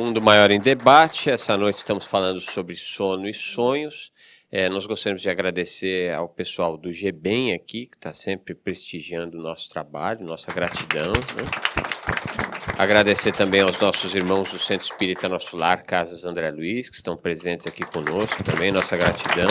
Mundo Maior em Debate. Essa noite estamos falando sobre sono e sonhos. Nós gostaríamos de agradecer ao pessoal do GBEM aqui, que está sempre prestigiando o nosso trabalho, nossa gratidão, né? Agradecer também aos nossos irmãos do Centro Espírita Nosso Lar, Casas André Luiz, que estão presentes aqui conosco também, nossa gratidão.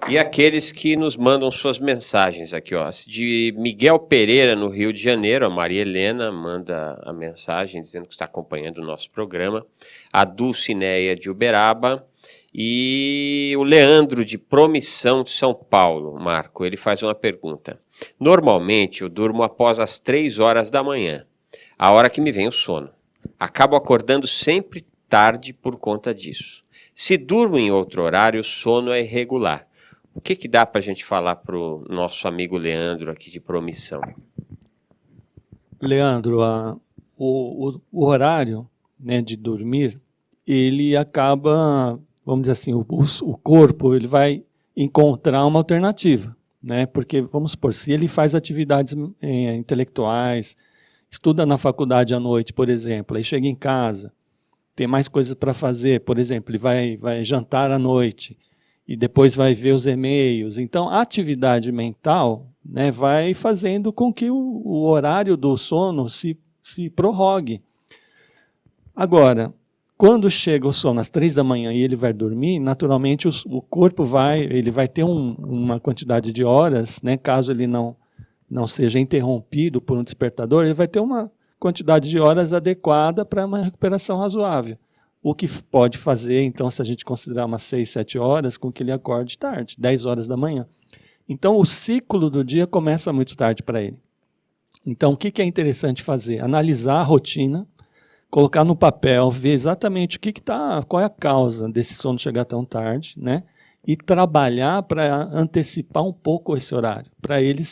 E aqueles que nos mandam suas mensagens aqui, ó. De Miguel Pereira, no Rio de Janeiro, a Maria Helena manda a mensagem dizendo que está acompanhando o nosso programa. A Dulcineia de Uberaba e o Leandro de Promissão de São Paulo, Marco, ele faz uma pergunta. Normalmente eu durmo após as 3 horas da manhã, a hora que me vem o sono. Acabo acordando sempre tarde por conta disso. Se durmo em outro horário, o sono é irregular. O que dá para a gente falar para o nosso amigo Leandro aqui de Promissão? Leandro, o horário, né, de dormir, ele acaba, vamos dizer assim, o corpo ele vai encontrar uma alternativa, né? Porque, vamos supor, se ele faz atividades intelectuais, estuda na faculdade à noite, por exemplo, aí chega em casa, tem mais coisas para fazer, por exemplo, ele vai jantar à noite, e depois vai ver os e-mails. Então, a atividade mental, né, vai fazendo com que o horário do sono se prorrogue. Agora, quando chega o sono às 3 da manhã e ele vai dormir, naturalmente o corpo vai ter uma quantidade de horas, né, caso ele não seja interrompido por um despertador, ele vai ter uma quantidade de horas adequada para uma recuperação razoável. O que pode fazer, então, se a gente considerar umas 6, 7 horas, com que ele acorde tarde, 10 horas da manhã. Então, o ciclo do dia começa muito tarde para ele. Então, o que é interessante fazer? Analisar a rotina, colocar no papel, ver exatamente qual é a causa desse sono chegar tão tarde, né? E trabalhar para antecipar um pouco esse horário, para ele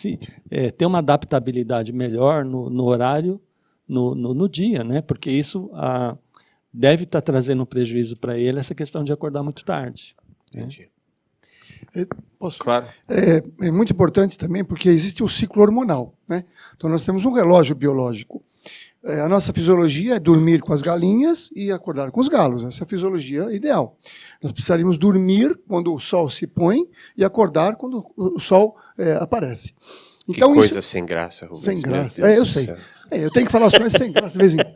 ter uma adaptabilidade melhor no horário, no dia, né? Porque isso deve estar trazendo um prejuízo para ele, essa questão de acordar muito tarde. Entendi. Posso? Claro. É muito importante também, porque existe o ciclo hormonal, né? Então, nós temos um relógio biológico. A nossa fisiologia é dormir com as galinhas e acordar com os galos. Essa é a fisiologia ideal. Nós precisaríamos dormir quando o sol se põe e acordar quando o sol aparece. Então, que coisa sem graça, Rubens. Sem graça. Eu sei. Eu tenho que falar as coisas sem graça de vez em quando.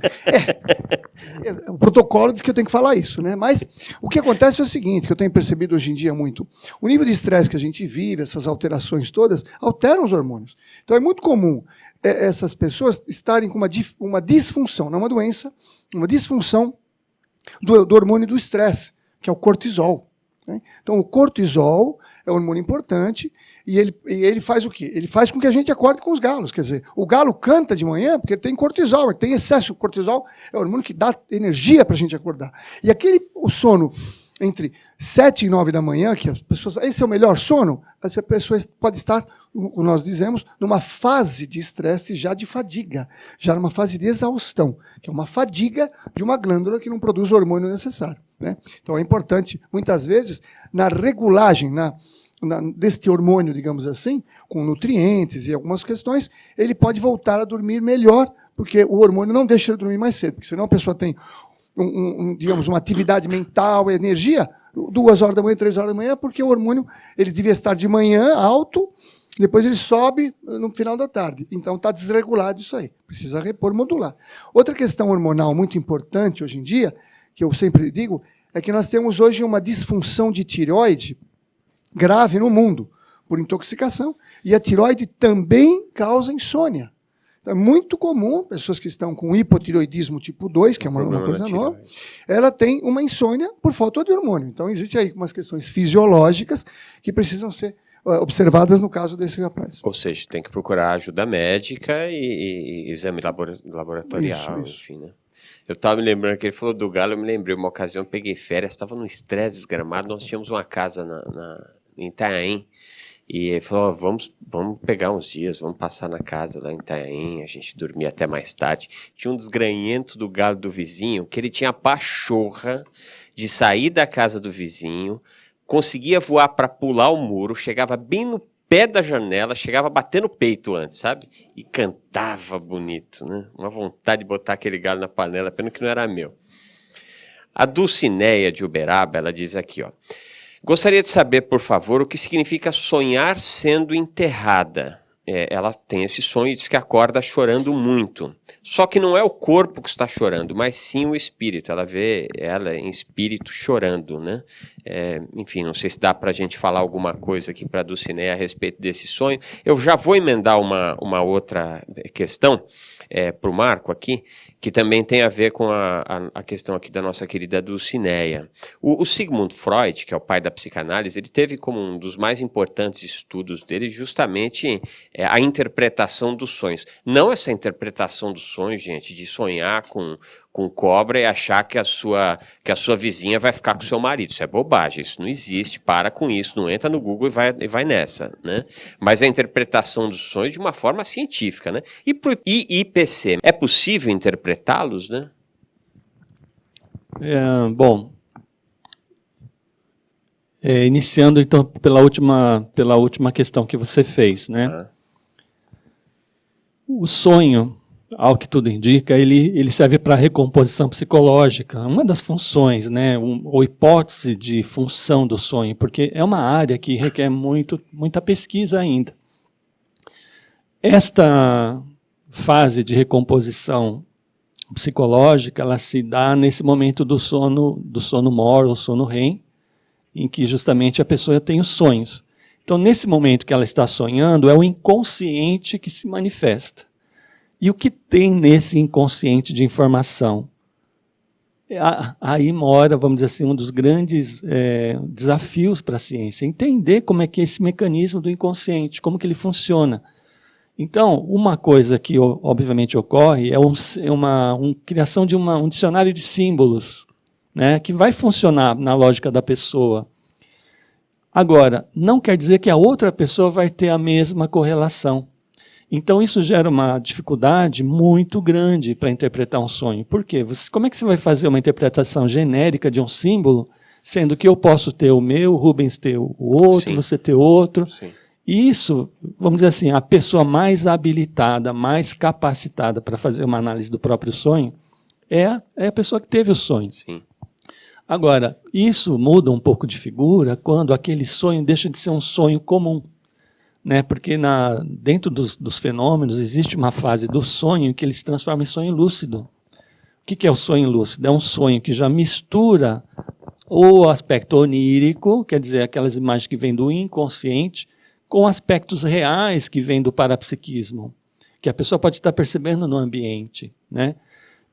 O protocolo diz que eu tenho que falar isso, né? Mas o que acontece é o seguinte, que eu tenho percebido hoje em dia muito. O nível de estresse que a gente vive, essas alterações todas, alteram os hormônios. Então é muito comum essas pessoas estarem com uma disfunção, não uma doença, uma disfunção do hormônio do estresse, que é o cortisol. Né? Então o cortisol é um hormônio importante e ele faz o quê? Ele faz com que a gente acorde com os galos. Quer dizer, o galo canta de manhã porque ele tem cortisol, ele tem excesso de cortisol, é o hormônio que dá energia para a gente acordar. E o sono entre 7 e 9 da manhã, que as pessoas, esse é o melhor sono, essa pessoa pode estar, nós dizemos, numa fase de estresse já de fadiga, já numa fase de exaustão, que é uma fadiga de uma glândula que não produz o hormônio necessário. Né? Então é importante, muitas vezes, na regulagem, deste hormônio, digamos assim, com nutrientes e algumas questões, ele pode voltar a dormir melhor, porque o hormônio não deixa ele dormir mais cedo, porque senão a pessoa tem digamos, uma atividade mental, energia, 2 horas da manhã, 3 horas da manhã, porque o hormônio ele devia estar de manhã alto, depois ele sobe no final da tarde. Então está desregulado isso aí, precisa repor, modular. Outra questão hormonal muito importante hoje em dia, que eu sempre digo, é que nós temos hoje uma disfunção de tireoide grave no mundo, por intoxicação, e a tireoide também causa insônia. Então, é muito comum, pessoas que estão com hipotireoidismo tipo 2, que é uma coisa nova, ela tem uma insônia por falta de hormônio. Então, existem aí umas questões fisiológicas que precisam ser observadas no caso desse rapaz. Ou seja, tem que procurar ajuda médica e exame laboratorial, Isso. Enfim, né? Eu estava me lembrando que ele falou do galo, eu me lembrei, uma ocasião eu peguei férias, estava num estresse desgramado, nós tínhamos uma casa em Itanhaém, e ele falou, vamos pegar uns dias, vamos passar na casa lá em Itanhaém, a gente dormia até mais tarde. Tinha um desgranhento do galo do vizinho, que ele tinha a pachorra de sair da casa do vizinho, conseguia voar para pular o muro, chegava bem no pé da janela, chegava a bater no peito antes, sabe? E cantava bonito, né? Uma vontade de botar aquele galho na panela, pena que não era meu. A Dulcineia de Uberaba, ela diz aqui, ó. Gostaria de saber, por favor, o que significa sonhar sendo enterrada. Ela tem esse sonho e diz que acorda chorando muito. Só que não é o corpo que está chorando, mas sim o espírito. Ela vê ela em espírito chorando, né? Enfim, não sei se dá para a gente falar alguma coisa aqui para a Dulcineia a respeito desse sonho. Eu já vou emendar uma outra questão para o Marco aqui, que também tem a ver com a questão aqui da nossa querida Dulcineia. O Sigmund Freud, que é o pai da psicanálise, ele teve como um dos mais importantes estudos dele justamente a interpretação dos sonhos. Não essa interpretação dos sonhos, gente, de sonhar com cobra e achar que a sua vizinha vai ficar com o seu marido. Isso é bobagem, isso não existe, para com isso, não entra no Google e vai nessa, né? Mas a interpretação dos sonhos de uma forma científica, né? E para o IPC, é possível interpretá-los, né? Bom, iniciando então pela última questão que você fez, né? O sonho, ao que tudo indica, ele serve para recomposição psicológica, uma das funções, né, ou hipótese de função do sonho, porque é uma área que requer muita pesquisa ainda. Esta fase de recomposição psicológica, ela se dá nesse momento do sono moro, ou sono REM, em que justamente a pessoa tem os sonhos. Então, nesse momento que ela está sonhando, é o inconsciente que se manifesta. E o que tem nesse inconsciente de informação? Aí mora, vamos dizer assim, um dos grandes desafios para a ciência. Entender como é que é esse mecanismo do inconsciente, como que ele funciona. Então, uma coisa que obviamente ocorre é uma criação de um dicionário de símbolos, né, que vai funcionar na lógica da pessoa. Agora, não quer dizer que a outra pessoa vai ter a mesma correlação. Então, isso gera uma dificuldade muito grande para interpretar um sonho. Por quê? Como é que você vai fazer uma interpretação genérica de um símbolo, sendo que eu posso ter o meu, o Rubens ter o outro, sim, você ter outro? Sim. E isso, vamos dizer assim, a pessoa mais habilitada, mais capacitada para fazer uma análise do próprio sonho é a pessoa que teve o sonho. Sim. Agora, isso muda um pouco de figura quando aquele sonho deixa de ser um sonho comum, né? Porque dentro dos fenômenos existe uma fase do sonho que ele se transforma em sonho lúcido. O que é o sonho lúcido? É um sonho que já mistura o aspecto onírico, quer dizer, aquelas imagens que vêm do inconsciente, com aspectos reais que vêm do parapsiquismo, que a pessoa pode estar percebendo no ambiente, né?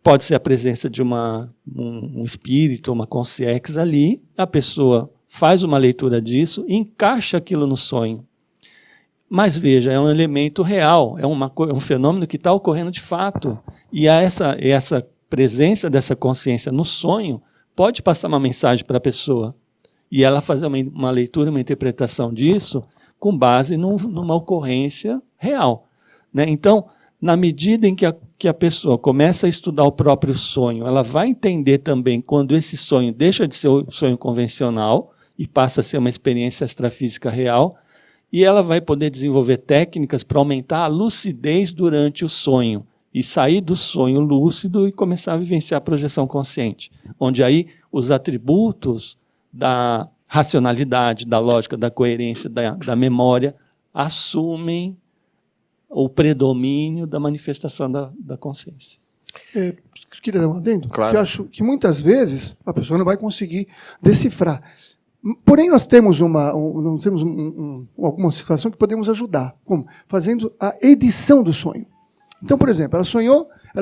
Pode ser a presença de um espírito, uma consciência ali, a pessoa faz uma leitura disso e encaixa aquilo no sonho. Mas veja, é um elemento real, é um fenômeno que está ocorrendo de fato. E essa presença dessa consciência no sonho pode passar uma mensagem para a pessoa. E ela fazer uma leitura, uma interpretação disso com base numa ocorrência real, né? Então, na medida em que a pessoa começa a estudar o próprio sonho, ela vai entender também quando esse sonho deixa de ser o sonho convencional e passa a ser uma experiência extrafísica real, e ela vai poder desenvolver técnicas para aumentar a lucidez durante o sonho e sair do sonho lúcido e começar a vivenciar a projeção consciente, onde aí os atributos da racionalidade, da lógica, da coerência, da memória assumem o predomínio da manifestação da consciência. Queria dar um adendo? Claro. Que eu acho que muitas vezes a pessoa não vai conseguir decifrar. Porém, nós temos alguma situação que podemos ajudar. Como? Fazendo a edição do sonho. Então, por exemplo, ela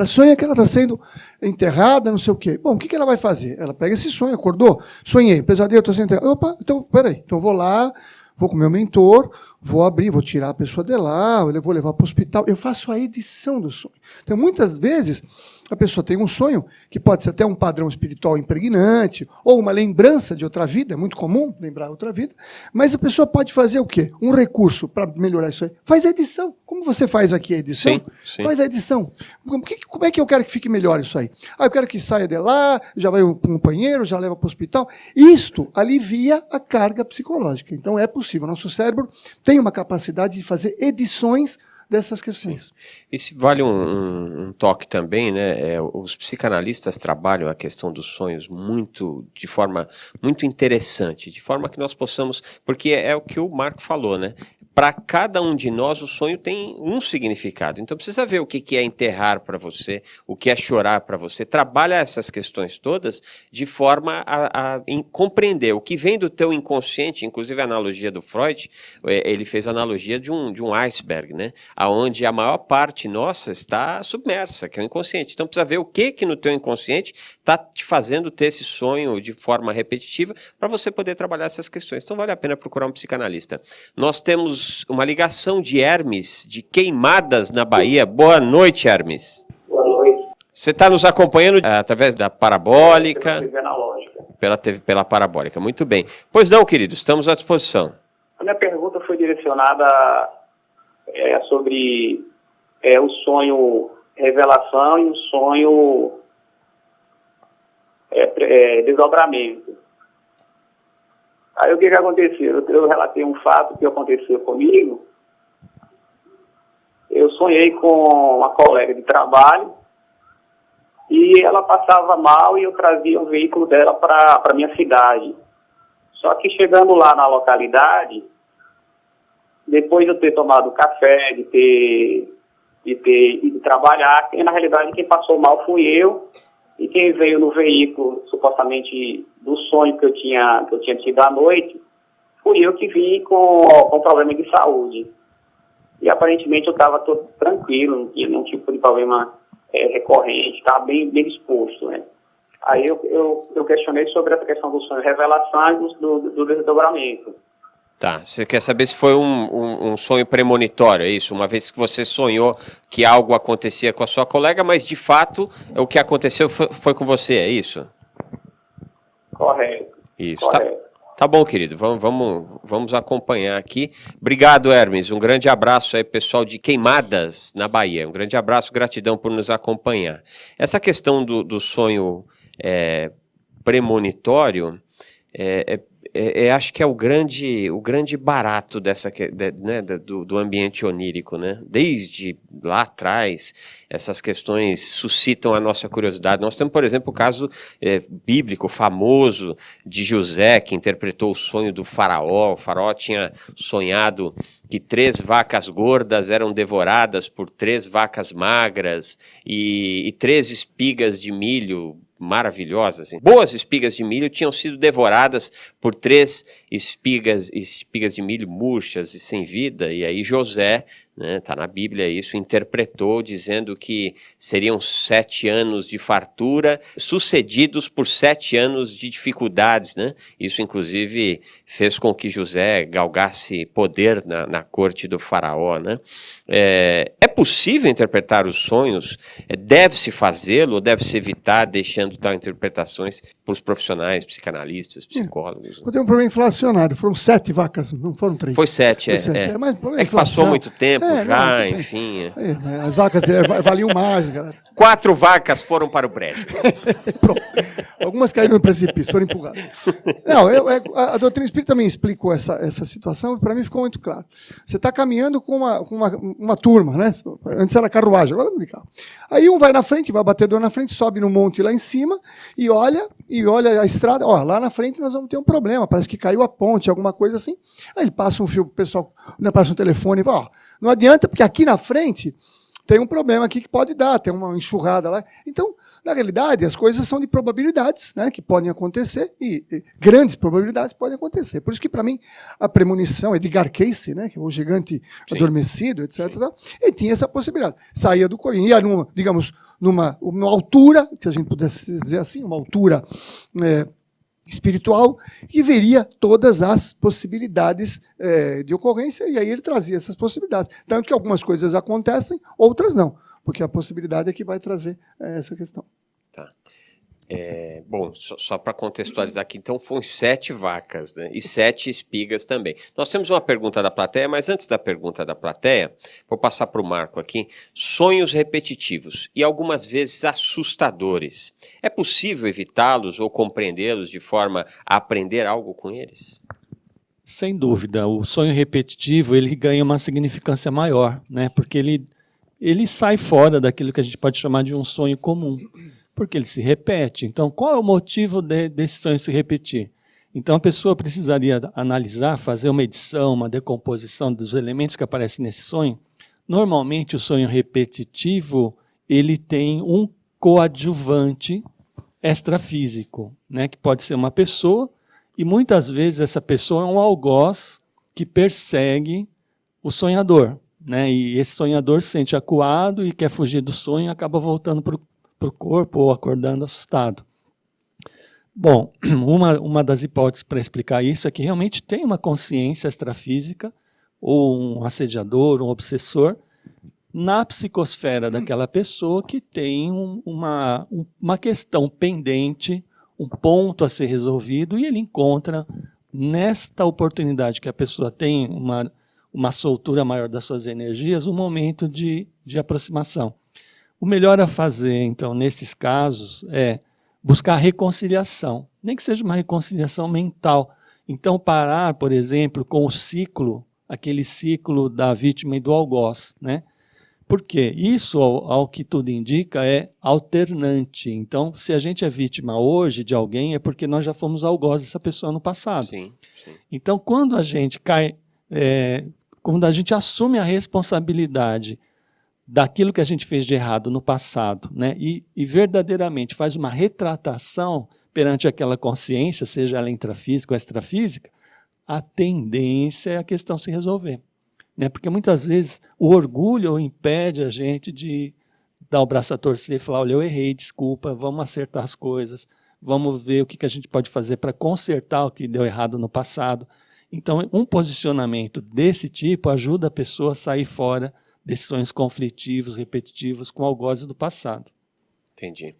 sonha que ela está sendo enterrada, não sei o quê. Bom, o que ela vai fazer? Ela pega esse sonho, acordou, sonhei, pesadelo, estou sendo enterrada. Opa, então, peraí, então vou lá, vou com o meu mentor, vou abrir, vou tirar a pessoa de lá, eu vou levar para o hospital. Eu faço a edição do sonho. Então, muitas vezes, a pessoa tem um sonho que pode ser até um padrão espiritual impregnante, ou uma lembrança de outra vida, é muito comum lembrar outra vida, mas a pessoa pode fazer o quê? Um recurso para melhorar isso aí. Faz a edição. Como você faz aqui a edição? Sim. Faz a edição. Como é que eu quero que fique melhor isso aí? Eu quero que saia de lá, já vai para um banheiro, já leva para o hospital. Isto alivia a carga psicológica. Então é possível. Nosso cérebro tem tem uma capacidade de fazer edições dessas questões. E se vale um toque também, né? Os psicanalistas trabalham a questão dos sonhos de forma muito interessante, de forma que nós possamos, porque é o que o Marco falou, né? Para cada um de nós, o sonho tem um significado. Então, precisa ver o que é enterrar para você, o que é chorar para você. Trabalha essas questões todas de forma a compreender o que vem do teu inconsciente, inclusive a analogia do Freud, ele fez a analogia de um iceberg, né? Onde a maior parte nossa está submersa, que é o inconsciente. Então, precisa ver o que no teu inconsciente está te fazendo ter esse sonho de forma repetitiva para você poder trabalhar essas questões. Então, vale a pena procurar um psicanalista. Nós temos uma ligação de Hermes, de Queimadas, na Bahia. Boa noite, Hermes. Boa noite. Você está nos acompanhando através da parabólica? Pela TV analógica. Pela parabólica, muito bem. Pois não, querido, estamos à disposição. A minha pergunta foi direcionada sobre o sonho revelação e o sonho desdobramento. Aí o que aconteceu? Eu relatei um fato que aconteceu comigo. Eu sonhei com uma colega de trabalho e ela passava mal e eu trazia o veículo dela para a minha cidade. Só que chegando lá na localidade, depois de eu ter tomado café, de ter ido trabalhar, na realidade quem passou mal fui eu. E quem veio no veículo, supostamente do sonho que eu tinha tido à noite, fui eu que vim com problema de saúde. E aparentemente eu estava todo tranquilo, não tinha nenhum tipo de problema recorrente, estava bem disposto, né? Aí eu questionei sobre essa questão do sonho revelação e do desdobramento. Tá, você quer saber se foi um sonho premonitório, é isso? Uma vez que você sonhou que algo acontecia com a sua colega, mas de fato o que aconteceu foi com você, é isso? Correto. Isso, correto. Tá bom, querido, vamos acompanhar aqui. Obrigado, Hermes, um grande abraço aí, pessoal de Queimadas, na Bahia. Um grande abraço, gratidão por nos acompanhar. Essa questão do sonho premonitório, acho que é o grande barato do ambiente onírico, né? Desde lá atrás, essas questões suscitam a nossa curiosidade. Nós temos, por exemplo, o caso bíblico famoso de José, que interpretou o sonho do faraó. O faraó tinha sonhado que 3 vacas gordas eram devoradas por 3 vacas magras e 3 espigas de milho maravilhosas, assim. Boas espigas de milho tinham sido devoradas por 3 espigas de milho murchas e sem vida, e aí José, né, tá na Bíblia isso, interpretou dizendo que seriam 7 anos de fartura sucedidos por 7 anos de dificuldades, né? Isso inclusive fez com que José galgasse poder na corte do faraó, né? É possível interpretar os sonhos? Deve-se fazê-lo ou deve-se evitar deixando tal interpretações para os profissionais, psicanalistas, psicólogos? Eu tenho um problema inflacionário, foram 7 vacas, não foram 3. Foi 7, Mas, é que passou muito tempo já, enfim. As vacas valiam mais, galera. 4 vacas foram para o brejo. Pronto. Algumas caíram no precipício, foram empurradas. Não, a doutrina espírita também explicou essa situação, para mim ficou muito claro. Você está caminhando com uma turma, né? Antes era carruagem, agora não é carro. Aí um vai na frente, vai batedor na frente, sobe no monte lá em cima e olha a estrada. Ó, lá na frente nós vamos ter um problema, parece que caiu a ponte, alguma coisa assim. Aí ele passa um fio pro pessoal, passa um telefone e fala, ó, não adianta, porque aqui na frente tem um problema aqui que pode dar, tem uma enxurrada lá. Então, na realidade, as coisas são de probabilidades, né, que podem acontecer e grandes probabilidades podem acontecer. Por isso que, para mim, a premonição, Edgar Cayce, né, que é o gigante adormecido, etc., ele tinha essa possibilidade. Saía do coelho, ia, numa altura, que a gente pudesse dizer assim, uma altura espiritual, e veria todas as possibilidades de ocorrência, e aí ele trazia essas possibilidades. Tanto que algumas coisas acontecem, outras não, porque a possibilidade é que vai trazer essa questão. Tá. Bom, só para contextualizar aqui, então foram 7 vacas, né? E 7 espigas também. Nós temos uma pergunta da plateia, mas antes da pergunta da plateia, vou passar para o Marco aqui. Sonhos repetitivos e algumas vezes assustadores. É possível evitá-los ou compreendê-los de forma a aprender algo com eles? Sem dúvida, o sonho repetitivo ele ganha uma significância maior, né? Porque ele sai fora daquilo que a gente pode chamar de um sonho comum, porque ele se repete. Então, qual é o motivo desse sonho se repetir? Então, a pessoa precisaria analisar, fazer uma edição, uma decomposição dos elementos que aparecem nesse sonho. Normalmente, o sonho repetitivo ele tem um coadjuvante extrafísico, né? Que pode ser uma pessoa, e muitas vezes essa pessoa é um algoz que persegue o sonhador, né? E esse sonhador se sente acuado e quer fugir do sonho e acaba voltando para o corpo ou acordando assustado. Bom, uma das hipóteses para explicar isso é que realmente tem uma consciência extrafísica, ou um assediador, um obsessor, na psicosfera daquela pessoa que tem uma questão pendente, um ponto a ser resolvido, e ele encontra, nesta oportunidade que a pessoa tem uma soltura maior das suas energias, um momento de aproximação. O melhor a fazer, então, nesses casos, é buscar reconciliação, nem que seja uma reconciliação mental. Então, parar, por exemplo, com o ciclo, aquele ciclo da vítima e do algoz, né? Porque isso, ao que tudo indica, é alternante. Então, se a gente é vítima hoje de alguém, é porque nós já fomos algoz dessa pessoa no passado. Sim, sim. Então, quando a gente quando a gente assume a responsabilidade daquilo que a gente fez de errado no passado, né, e verdadeiramente faz uma retratação perante aquela consciência, seja ela intrafísica ou extrafísica, a tendência é a questão se resolver. Né? Porque muitas vezes o orgulho impede a gente de dar o braço a torcer e falar, olha, eu errei, desculpa, vamos acertar as coisas, vamos ver o que a gente pode fazer para consertar o que deu errado no passado. Então, um posicionamento desse tipo ajuda a pessoa a sair fora desses sonhos conflitivos, repetitivos, com algozes do passado. Entendi.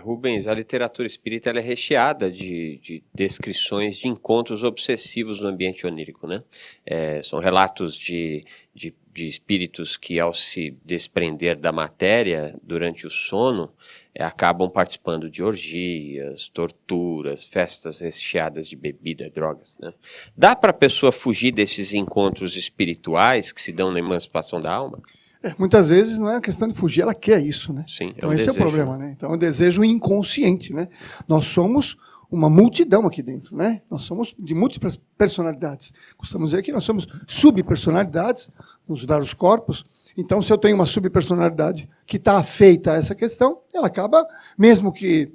Rubens, a literatura espírita ela é recheada de descrições de encontros obsessivos no ambiente onírico, né? São relatos de espíritos que, ao se desprender da matéria durante o sono, acabam participando de orgias, torturas, festas recheadas de bebida, drogas, né? Dá para a pessoa fugir desses encontros espirituais que se dão na emancipação da alma? Muitas vezes não é uma questão de fugir, ela quer isso, né? Sim, então esse desejo, é o problema, né? Então é um desejo inconsciente, né? Nós somos uma multidão aqui dentro, né? Nós somos de múltiplas personalidades. Costumamos dizer que nós somos subpersonalidades nos vários corpos. Então, se eu tenho uma subpersonalidade que está afeita a essa questão, ela acaba, mesmo que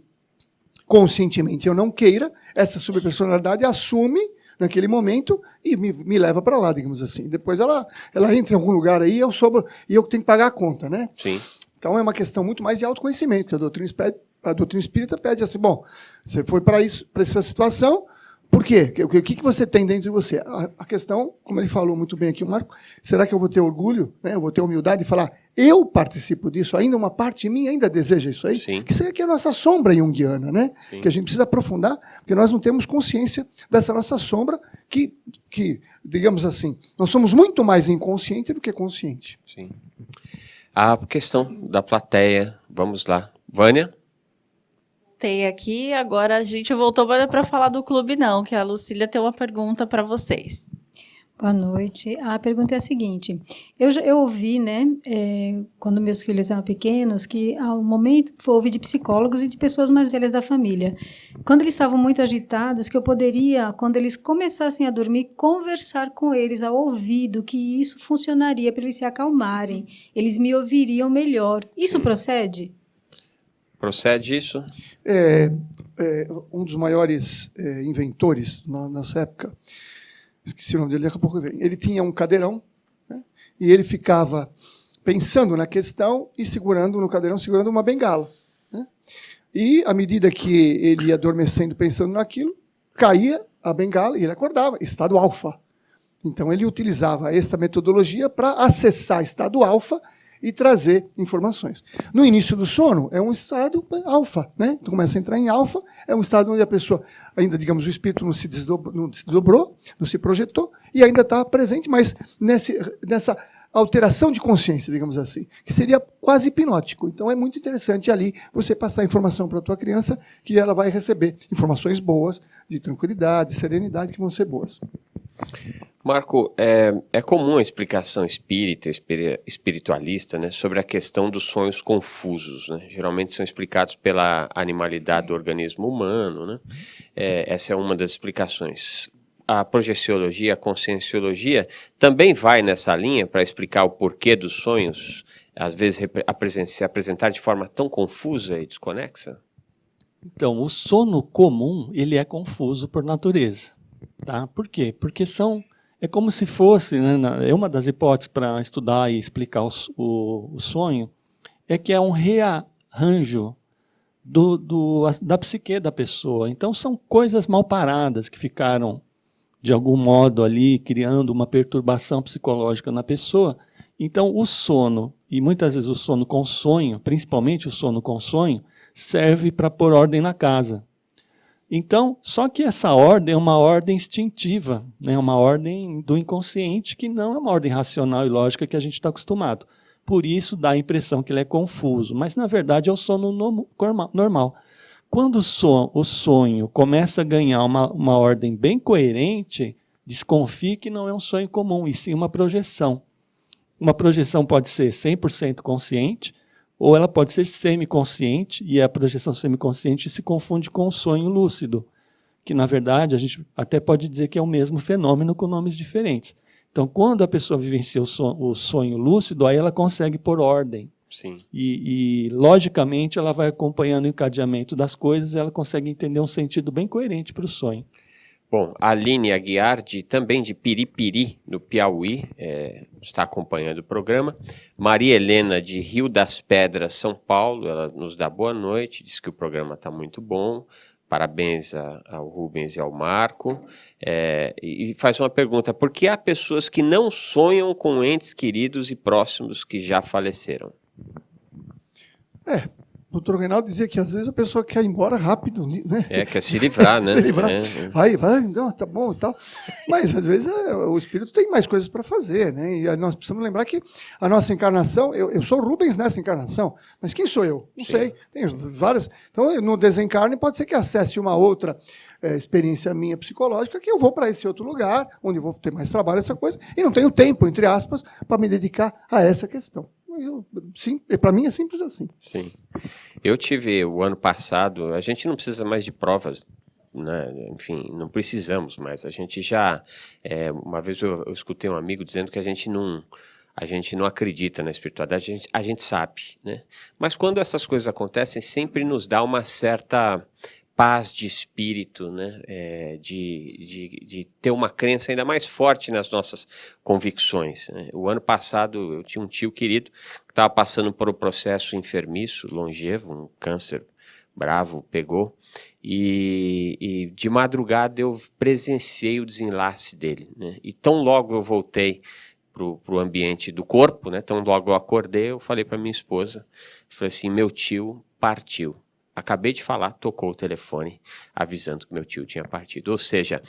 conscientemente eu não queira, essa subpersonalidade assume naquele momento e me leva para lá, digamos assim. Depois ela entra em algum lugar aí e eu tenho que pagar a conta, né? Sim. Então é uma questão muito mais de autoconhecimento, que a doutrina espírita pede assim, bom, você foi para essa situação, por quê? O que você tem dentro de você? A questão, como ele falou muito bem aqui o Marco, será que eu vou ter orgulho, né? Eu vou ter humildade de falar, eu participo disso, ainda uma parte de mim ainda deseja isso aí? Sim. Que isso aqui é a nossa sombra junguiana, né? Sim. Que a gente precisa aprofundar, porque nós não temos consciência dessa nossa sombra que, digamos assim, nós somos muito mais inconsciente do que consciente. Sim. A questão da plateia, vamos lá. Vânia? Tem aqui, agora a gente voltou para falar do clube não, que a Lucília tem uma pergunta para vocês. Boa noite. A pergunta é a seguinte, eu ouvi, né, quando meus filhos eram pequenos, que ao momento ouvi de psicólogos e de pessoas mais velhas da família, quando eles estavam muito agitados, que eu poderia, quando eles começassem a dormir, conversar com eles ao ouvido, que isso funcionaria para eles se acalmarem, eles me ouviriam melhor. Isso procede? Procede isso? Um dos maiores inventores na nossa época, esqueci o nome dele, daqui a pouco vem. Ele tinha um cadeirão, né, e ele ficava pensando na questão e segurando no cadeirão, segurando uma bengala. Né, e, à medida que ele ia adormecendo pensando naquilo, caía a bengala e ele acordava, estado alfa. Então, ele utilizava esta metodologia para acessar estado alfa e trazer informações. No início do sono, é um estado alfa, né? Então começa a entrar em alfa, é um estado onde a pessoa, ainda, digamos, o espírito não se desdobrou, não se projetou, e ainda está presente, mas nessa alteração de consciência, digamos assim, que seria quase hipnótico. Então é muito interessante ali você passar informação para a tua criança, que ela vai receber informações boas, de tranquilidade, serenidade, que vão ser boas. Marco, é comum a explicação espírita, espiritualista, né, sobre a questão dos sonhos confusos, né? Geralmente são explicados pela animalidade do organismo humano, né? Essa é uma das explicações. A projeciologia, a conscienciologia também vai nessa linha para explicar o porquê dos sonhos, às vezes se apresentar de forma tão confusa e desconexa? Então, o sono comum, ele é confuso por natureza. Tá? Por quê? Porque é como se fosse, né, é uma das hipóteses para estudar e explicar o sonho, é que é um rearranjo da psique da pessoa. Então, são coisas mal paradas que ficaram, de algum modo, ali, criando uma perturbação psicológica na pessoa. Então, o sono, e muitas vezes o sono com sonho, principalmente o sono com sonho, serve para pôr ordem na casa. Então, só que essa ordem é uma ordem instintiva, né? Uma ordem do inconsciente, que não é uma ordem racional e lógica que a gente está acostumado. Por isso dá a impressão que ele é confuso, mas na verdade é o sono normal. Quando o sonho começa a ganhar uma ordem bem coerente, desconfie que não é um sonho comum, e sim uma projeção. Uma projeção pode ser 100% consciente, ou ela pode ser semiconsciente, e a projeção semiconsciente se confunde com o sonho lúcido, que, na verdade, a gente até pode dizer que é o mesmo fenômeno com nomes diferentes. Então, quando a pessoa vivencia o sonho lúcido, aí ela consegue pôr ordem. Sim. E, logicamente, ela vai acompanhando o encadeamento das coisas e ela consegue entender um sentido bem coerente para o sonho. Bom, a Aline Aguiar, também de Piripiri, no Piauí, está acompanhando o programa. Maria Helena, de Rio das Pedras, São Paulo, ela nos dá boa noite, diz que o programa está muito bom. Parabéns ao Rubens e ao Marco. E faz uma pergunta: por que há pessoas que não sonham com entes queridos e próximos que já faleceram? O doutor Reinaldo dizia que às vezes a pessoa quer ir embora rápido, né? Quer se livrar, né? Se livrar. Vai, não, tá bom e tal. Mas às vezes o espírito tem mais coisas para fazer, né? E nós precisamos lembrar que a nossa encarnação, eu sou o Rubens nessa encarnação, mas quem sou eu? Não sei. Tem várias. Então, no desencarne pode ser que acesse uma outra experiência minha psicológica, que eu vou para esse outro lugar, onde eu vou ter mais trabalho, essa coisa, e não tenho tempo, entre aspas, para me dedicar a essa questão. Para mim é simples assim. Sim. Eu tive o ano passado, a gente não precisa mais de provas, né? Enfim, não precisamos mais. A gente já, uma vez eu escutei um amigo dizendo que a gente não acredita na espiritualidade, a gente sabe, né? Mas quando essas coisas acontecem, sempre nos dá uma certa paz de espírito, né? De ter uma crença ainda mais forte nas nossas convicções, né? O ano passado eu tinha um tio querido que estava passando por um processo enfermiço, longevo, um câncer bravo, pegou, e de madrugada eu presenciei o desenlace dele, né? E tão logo eu voltei para o ambiente do corpo, né? Tão logo eu acordei, eu falei para minha esposa, falei assim: meu tio partiu. Acabei de falar, tocou o telefone avisando que meu tio tinha partido. Ou seja,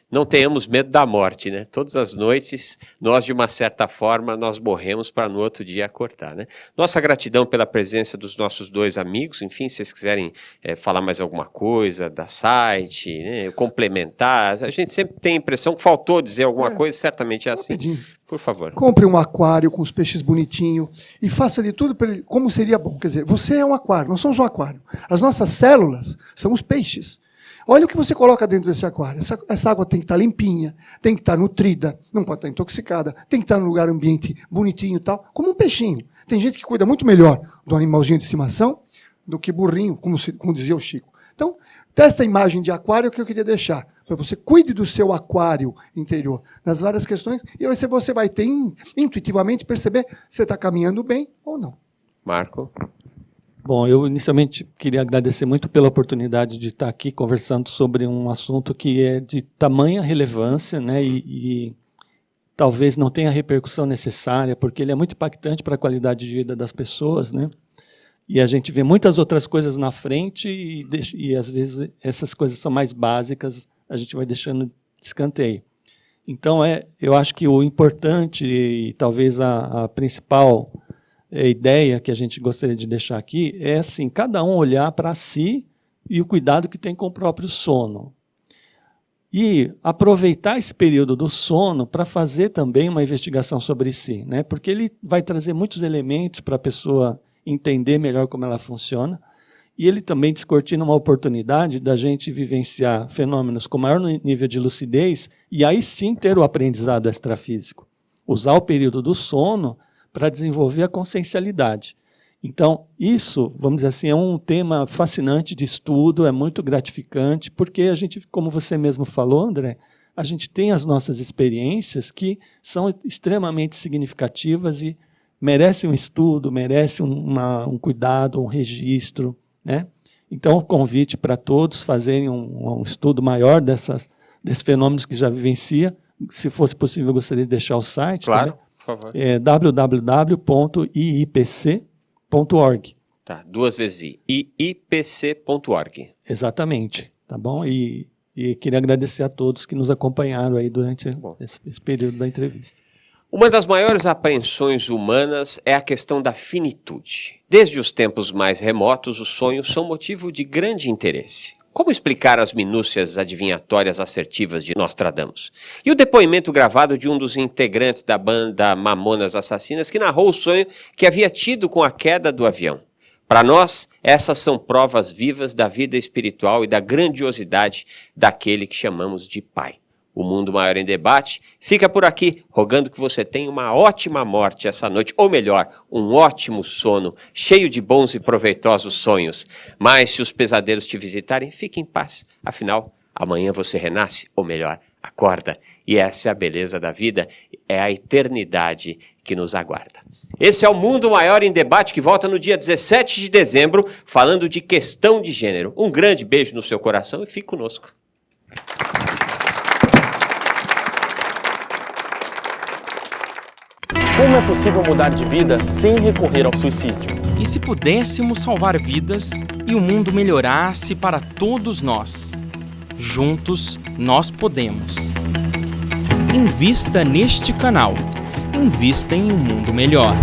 não tenhamos medo da morte, né? Todas as noites, nós, de uma certa forma, nós morremos para no outro dia acordar, né? Nossa gratidão pela presença dos nossos dois amigos. Enfim, se vocês quiserem falar mais alguma coisa da site, né, complementar, a gente sempre tem a impressão que faltou dizer alguma coisa, certamente é assim. Rapidinho. Por favor. Compre um aquário com os peixes bonitinhos e faça de tudo para ele, como seria bom. Quer dizer, você é um aquário, nós somos um aquário. As nossas células são os peixes. Olha o que você coloca dentro desse aquário. Essa água tem que estar limpinha, tem que estar nutrida, não pode estar intoxicada, tem que estar num lugar, ambiente bonitinho e tal, como um peixinho. Tem gente que cuida muito melhor do animalzinho de estimação do que burrinho, como dizia o Chico. Então, esta imagem de aquário que eu queria deixar, para você cuide do seu aquário interior, nas várias questões, e aí você vai ter, intuitivamente, perceber se você está caminhando bem ou não. Marco? Bom, eu inicialmente queria agradecer muito pela oportunidade de estar aqui conversando sobre um assunto que é de tamanha relevância, né, e talvez não tenha a repercussão necessária, porque ele é muito impactante para a qualidade de vida das pessoas, né? E a gente vê muitas outras coisas na frente e às vezes essas coisas são mais básicas, a gente vai deixando de escanteio. Então, eu acho que o importante e talvez a principal ideia que a gente gostaria de deixar aqui é assim, cada um olhar para si e o cuidado que tem com o próprio sono. E aproveitar esse período do sono para fazer também uma investigação sobre si, né? Porque ele vai trazer muitos elementos para a pessoa entender melhor como ela funciona, e ele também descortina uma oportunidade da gente vivenciar fenômenos com maior nível de lucidez e aí sim ter o aprendizado extrafísico. Usar o período do sono para desenvolver a consciencialidade. Então, isso, vamos dizer assim, é um tema fascinante de estudo, é muito gratificante, porque a gente, como você mesmo falou, André, a gente tem as nossas experiências que são extremamente significativas e merecem um estudo, merecem um cuidado, um registro, né? Então, o convite para todos fazerem um estudo maior desses fenômenos que já vivencia. Se fosse possível, eu gostaria de deixar o site. Claro, também. por favor. É www.iipc.org. Tá, 2 vezes iipc.org. Exatamente, tá bom? E queria agradecer a todos que nos acompanharam aí durante esse período da entrevista. Uma das maiores apreensões humanas é a questão da finitude. Desde os tempos mais remotos, os sonhos são motivo de grande interesse. Como explicar as minúcias adivinhatórias assertivas de Nostradamus? E o depoimento gravado de um dos integrantes da banda Mamonas Assassinas que narrou o sonho que havia tido com a queda do avião. Para nós, essas são provas vivas da vida espiritual e da grandiosidade daquele que chamamos de Pai. O Mundo Maior em Debate fica por aqui, rogando que você tenha uma ótima morte essa noite, ou melhor, um ótimo sono, cheio de bons e proveitosos sonhos. Mas se os pesadelos te visitarem, fique em paz. Afinal, amanhã você renasce, ou melhor, acorda. E essa é a beleza da vida, é a eternidade que nos aguarda. Esse é o Mundo Maior em Debate, que volta no dia 17 de dezembro, falando de questão de gênero. Um grande beijo no seu coração e fique conosco. Como é possível mudar de vida sem recorrer ao suicídio? E se pudéssemos salvar vidas e o mundo melhorasse para todos nós? Juntos, nós podemos. Invista neste canal. Invista em um mundo melhor.